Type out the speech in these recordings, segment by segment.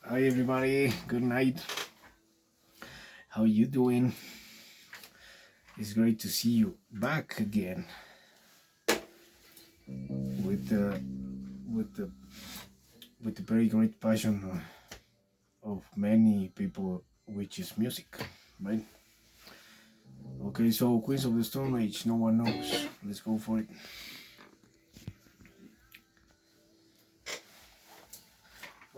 Hi everybody, good night. How you doing? It's great to see you back again with the with the with the very great passion of many people, which is music, right? Okay, so Queens of the Stone Age, no one knows. Let's go for it.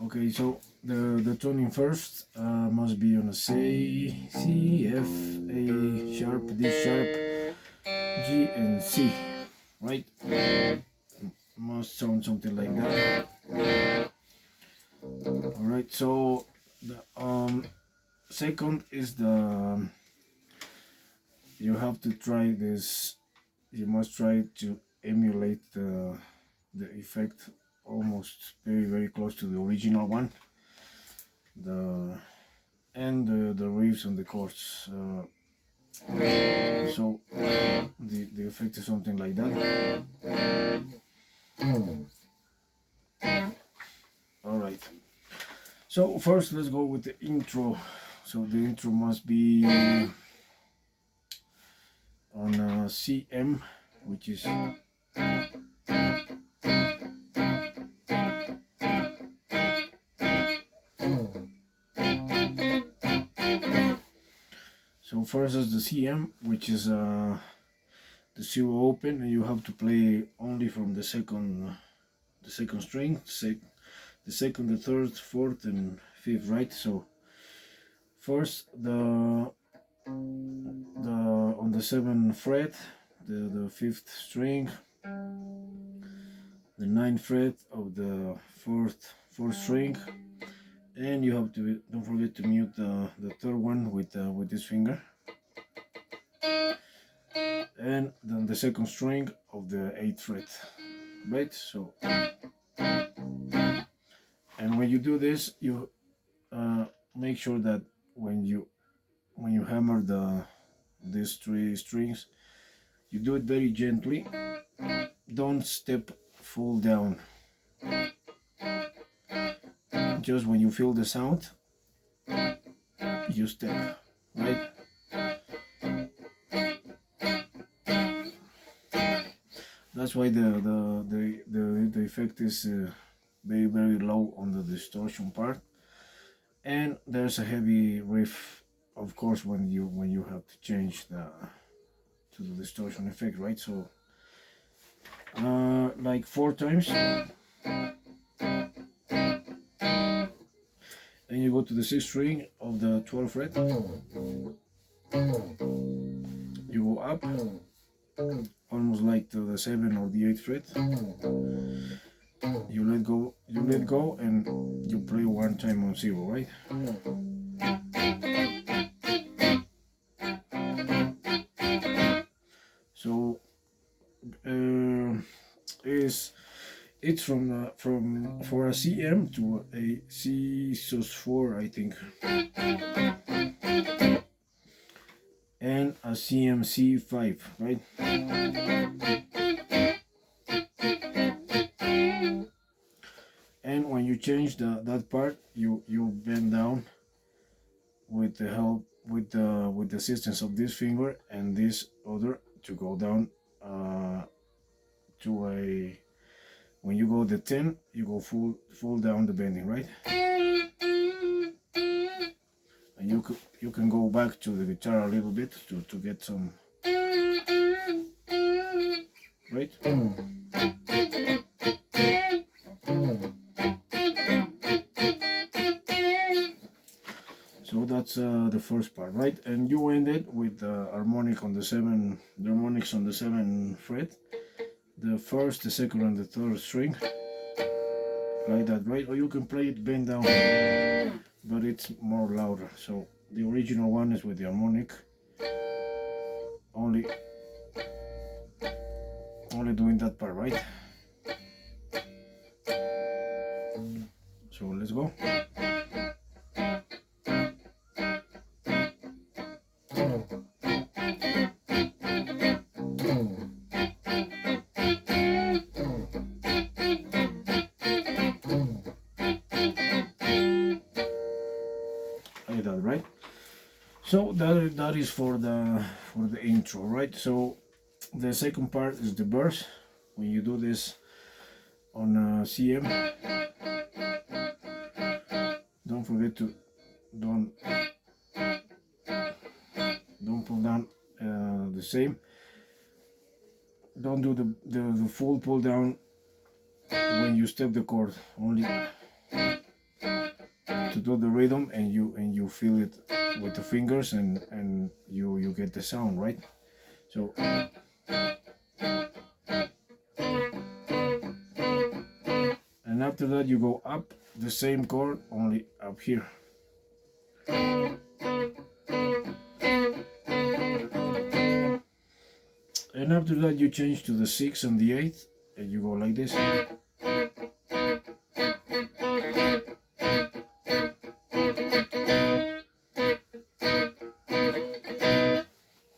Okay, so the tuning first must be on a C, F, A sharp, D sharp, G, and C, right? Must sound something like that. All right, so the second is the you have to try this. You must try to emulate the effect almost very close to the original one. The and the riffs and the chords. So the effect is something like that. All right. So first, let's go with the intro. So the intro must be on CM, which is so first is the CM, which is the zero open, and you have to play only from the second string, the second, the third, fourth, and fifth, right? So first the on the seventh fret, the fifth string, the ninth fret of the fourth string, and you have to don't forget to mute the third one with this finger, and then the second string of the eighth fret, right? So and when you do this, you make sure that when you hammer these three strings, you do it very gently. Don't step full down. Just when you feel the sound, you step, right? That's why the effect is very low on the distortion part, and there's a heavy riff, of course, when you have to change to the distortion effect, right? So like 4 times, and you go to the sixth string of the 12th fret, you go up almost like to the 7th or the 8th fret, you let go, and you play 1 time on zero, right? So is it's from for a CM to a C sus4, I think, and a CMC5, right? And when you change that part, you bend down with the help with the assistance of this finger and this other to go down to a when you go the 10, you go full down the bending, right? And you can go back to the guitar a little bit to get some, right? So that's the first part, right? And you end it with the harmonic on the harmonics on the 7th fret, the first, the second, and the third string, like that, right? Or you can play it bend down, but it's more louder. So the original one is with the harmonic, only doing that part, right? So let's go. So that is for the intro, right? So the second part is the verse. When you do this on CM, don't forget to don't pull down the same. Don't do the full pull down when you step the chord. Only to do the rhythm, and you feel it with the fingers, and you get the sound, right? So and after that you go up the same chord, only up here. And after that you change to the 6 and the 8, and you go like this.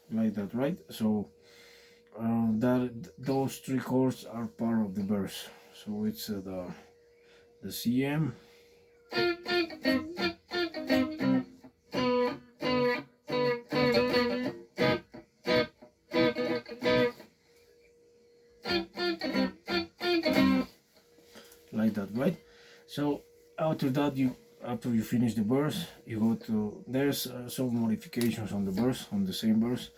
Like that, right? So those three chords are part of the verse. So it's the CM, like that, right? So after that, after you finish the verse, you go to, there's some modifications on the verse, on the same verse,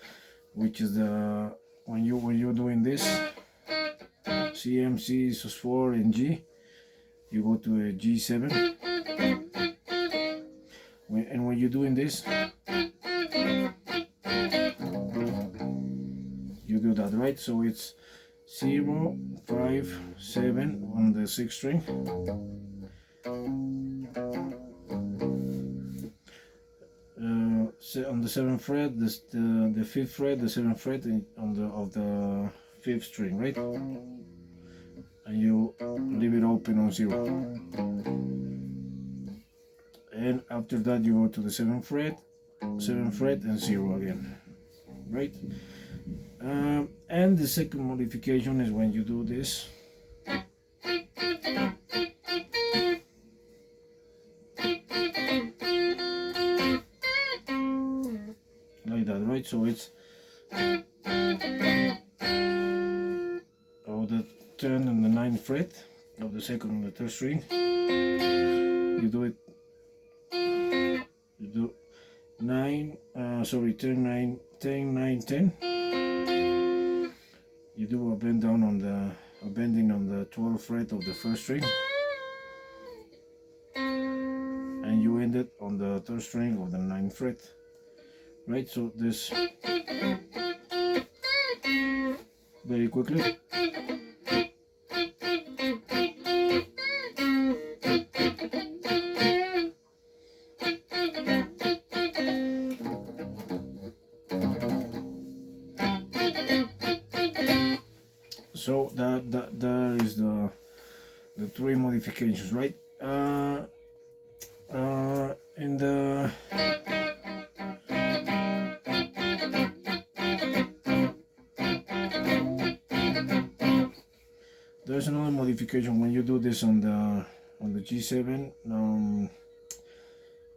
which is the when you're doing this C, M, C, sus4 and G, you go to a G7. And when you're doing this, you do that, right? So it's 0, 5, 7 on the 6th string, on the 7th fret, the 5th fret, the 7th fret on the 5th string, right? And you leave it open on 0. And after that you go to the 7th fret, and 0 again, right? And the second modification is when you do this. Like that, right? So it's the 10 and the 9th fret of the 2nd and the 3rd string. You do it. You do 9. 10, 9, 10, 9, 10. You do a bend down on a bending on the 12th fret of the 1st string, and you end it on the 3rd string of the 9th fret, right? So this very quickly. So that is the three modifications, right? In the there's another modification when you do this on the G7.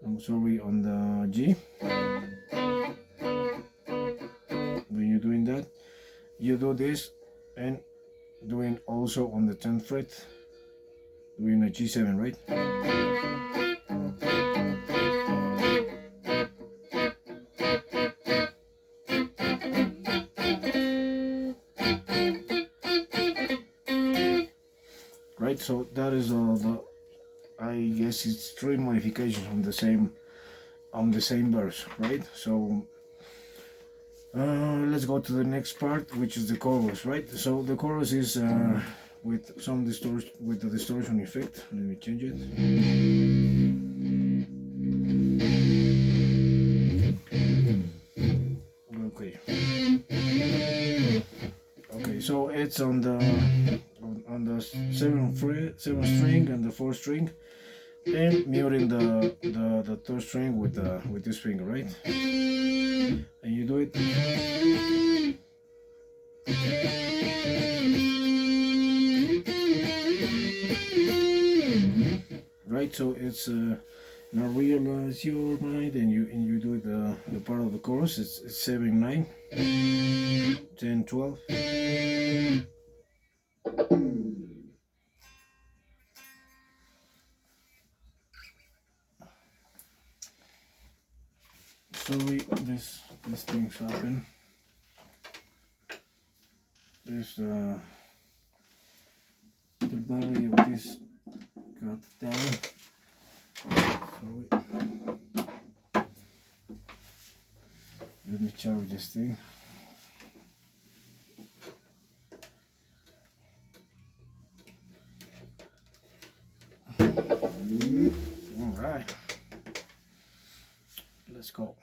I'm sorry, on the G. When you're doing that, you do this and doing also on the 10th fret, doing a G7, right? Right, so that is I guess it's three modifications on the same verse, right? So let's go to the next part, which is the chorus, right? So the chorus is with some distortion, with the distortion effect. Let me change it. Okay. Okay, so it's on the 7th string and the 4th string, and muting the 3rd string with this finger, right? And you do it. Right, so it's Now realize your mind, and you do the part of the chorus. It's 7 9 10 12. Sorry, this things happen. There's the battery of this got down. Sorry. Let me charge this thing. All right, let's go.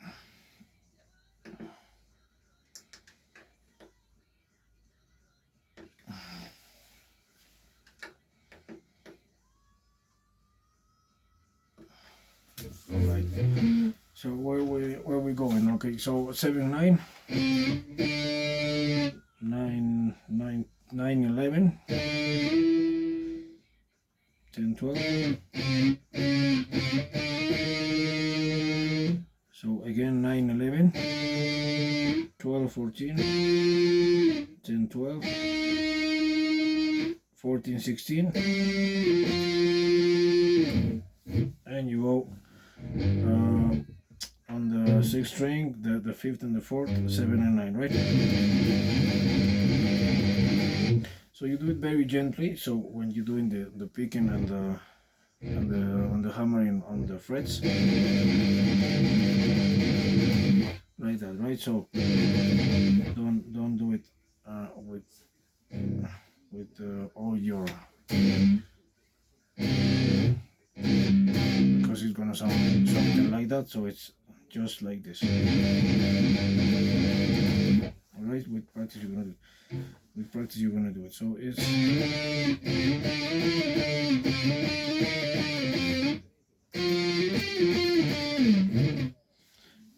All right. So where we going? Okay, so 7 9 9 9 9 11 10 12. So again 9 11 12 14 10 12 14 16, and you go on the sixth string, the fifth and the fourth, 7 and 9, right? So you do it very gently. So when you're doing the picking and the hammering on the frets, like that, right? So don't do it with all your, because it's gonna sound something like that. So it's just like this. All right, with practice you're gonna do it. With practice you're gonna do it. So it's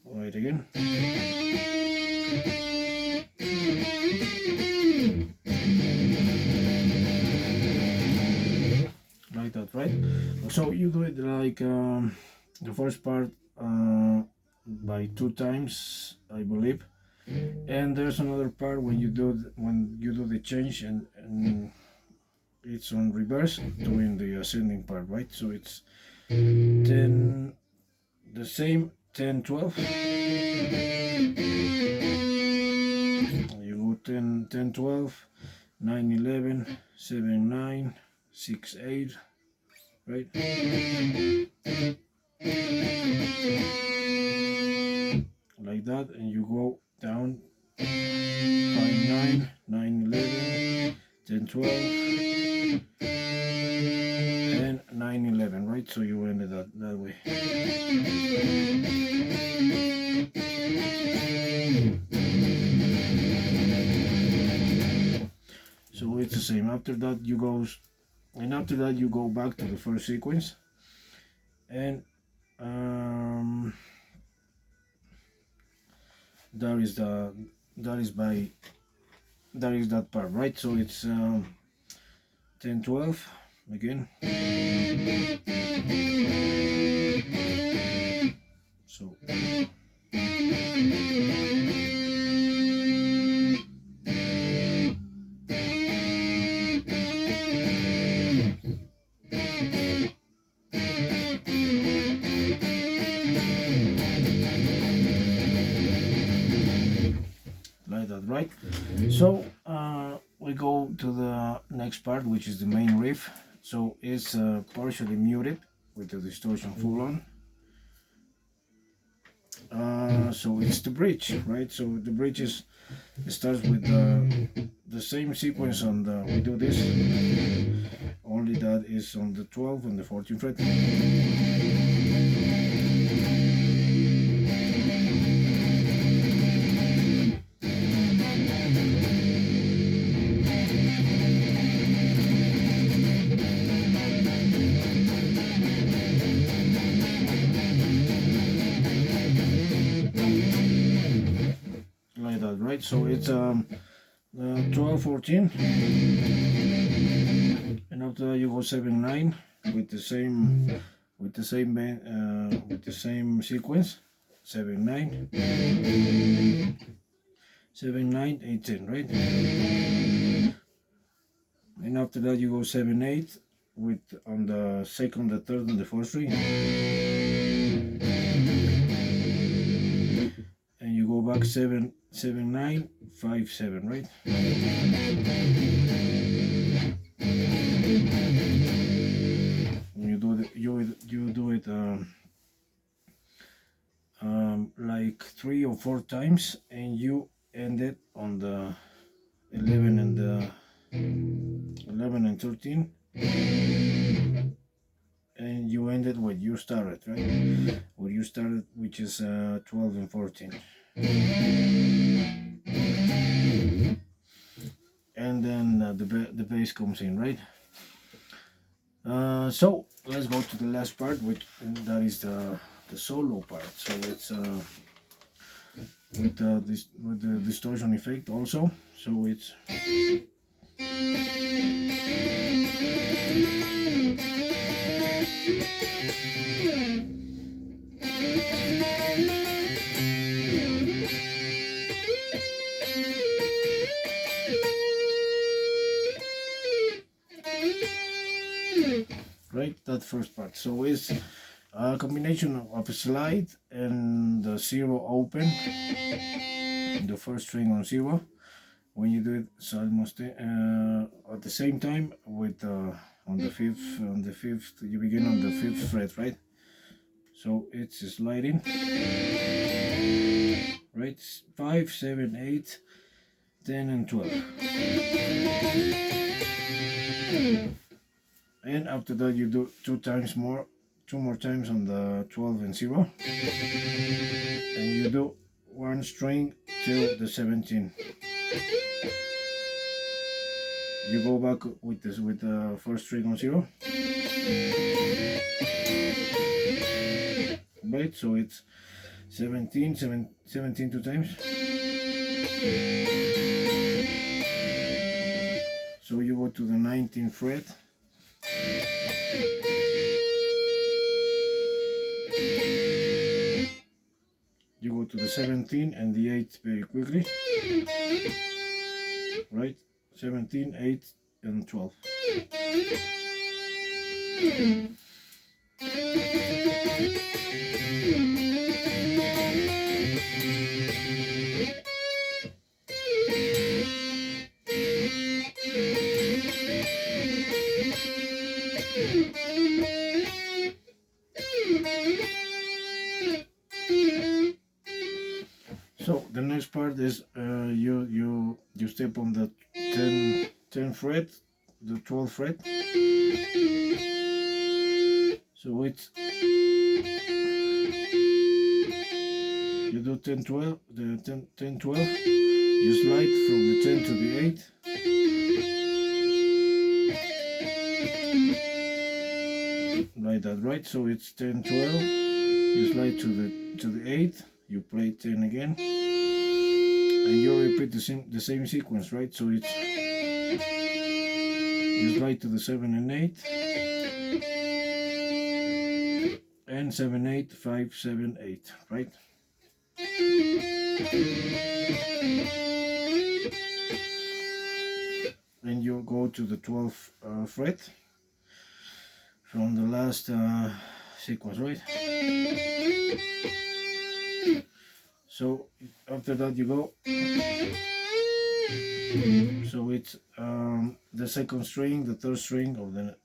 all right again. Like that, right? So you do it like the first part by 2 times, I believe, and there's another part when you do the change, and it's on reverse, doing the ascending part, right? So it's 10, the same 10 12. You go 10 10 12 9 11 7 9 6 8, right? Like that, and you go down 5 9 9 11 10 12 and 9 11, right? So you end it that way. So it's the same. After that you go back to the first sequence, and that is that part, right? So it's 10 12 again. So like that, right? So we go to the next part, which is the main riff. So it's partially muted with the distortion full on. So it's the bridge, right? So the bridge starts with the same sequence on the, we do this, only that is on the 12 and the 14th fret. Like that, right? So it's 12 14, and after that you go 7 9 with the same with the same sequence, 7 9 7 9 8 10, right? And after that you go 7 8 with on the second, the third, and the fourth string, and you go back 7 7 9 5 7, right? You do it, you do it like 3 or 4 times, and you end it on the 11 and the 11 and 13, and you ended where you started, right? Where you started, which is 12 and 14, and then the bass comes in, right? So let's go to the last part, which that is the solo part. So it's with the distortion effect also. So it's right, that first part. So it's a combination of a slide and the 0 open, the first string on 0. When you do it, it's almost at the same time with on the fifth, you begin on the 5th fret, right? So it's sliding, right? 5 7 8 10 and 12, and after that you do two more times on the 12 and 0, and you do one string till the 17. You go back with the first string on 0, right? So it's 17 two times. So you go to the 19th fret, you go to the 17 and the 8 very quickly, right? 17, 8 and 12. So the next part is you step on the 10 fret, the 12th fret. So it's you do 10 12, the 10 12. You slide from the 10 to the 8, like that, right? So it's 10 12. You slide to the 8. You play 10 again, and you repeat the same sequence, right? So it's you slide to the 7 and 8, and 7 8 5 7 8, right? And you go to the 12th fret from the last sequence, right? So after that you go, so it's the second string, the third string of the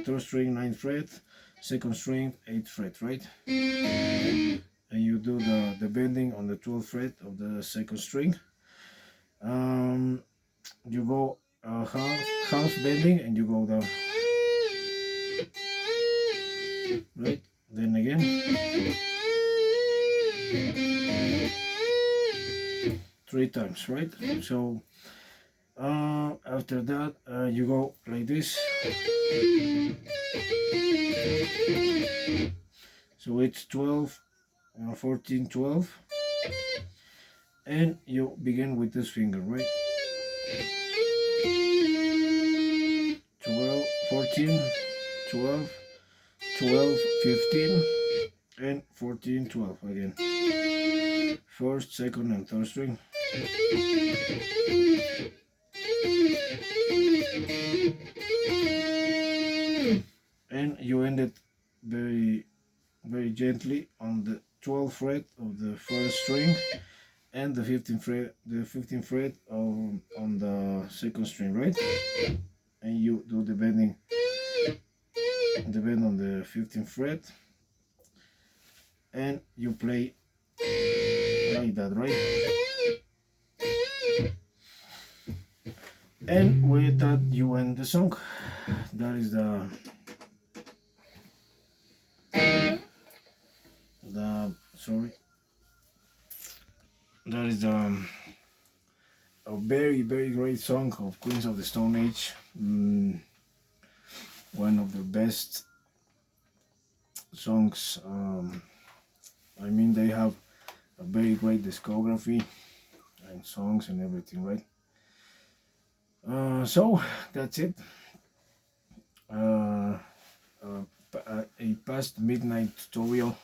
third string, 9th fret, second string, 8th fret, right? And you do the bending on the 12th fret of the second string. You go half bending, and you go down, right? Then again, three times, right? So after that you go like this. So it's 12 14 12, and you begin with this finger, right? 12 14 12 12, 15, and 14, 12 again. First, second, and third string. And you end it very, very gently on the 12th fret of the first string and the 15th fret on the second string, right? And you do the bend on the 15th fret, and you play like that, right? And with that you end the song. That is the sorry, that is a very, very great song of Queens of the Stone Age. One of the best songs. I mean, they have a very great discography and songs and everything, right? So that's it. A past midnight tutorial.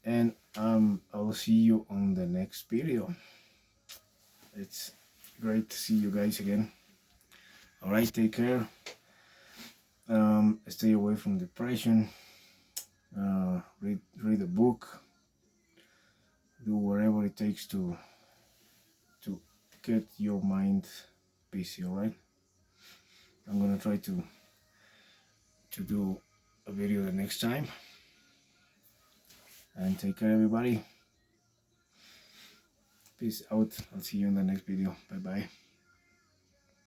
And I'll see you on the next video. It's great to see you guys again. All right, take care. Stay away from depression. Read a book. Do whatever it takes to get your mind busy. All right. I'm gonna try to do a video the next time. And take care, everybody. Peace out. I'll see you in the next video. Bye bye.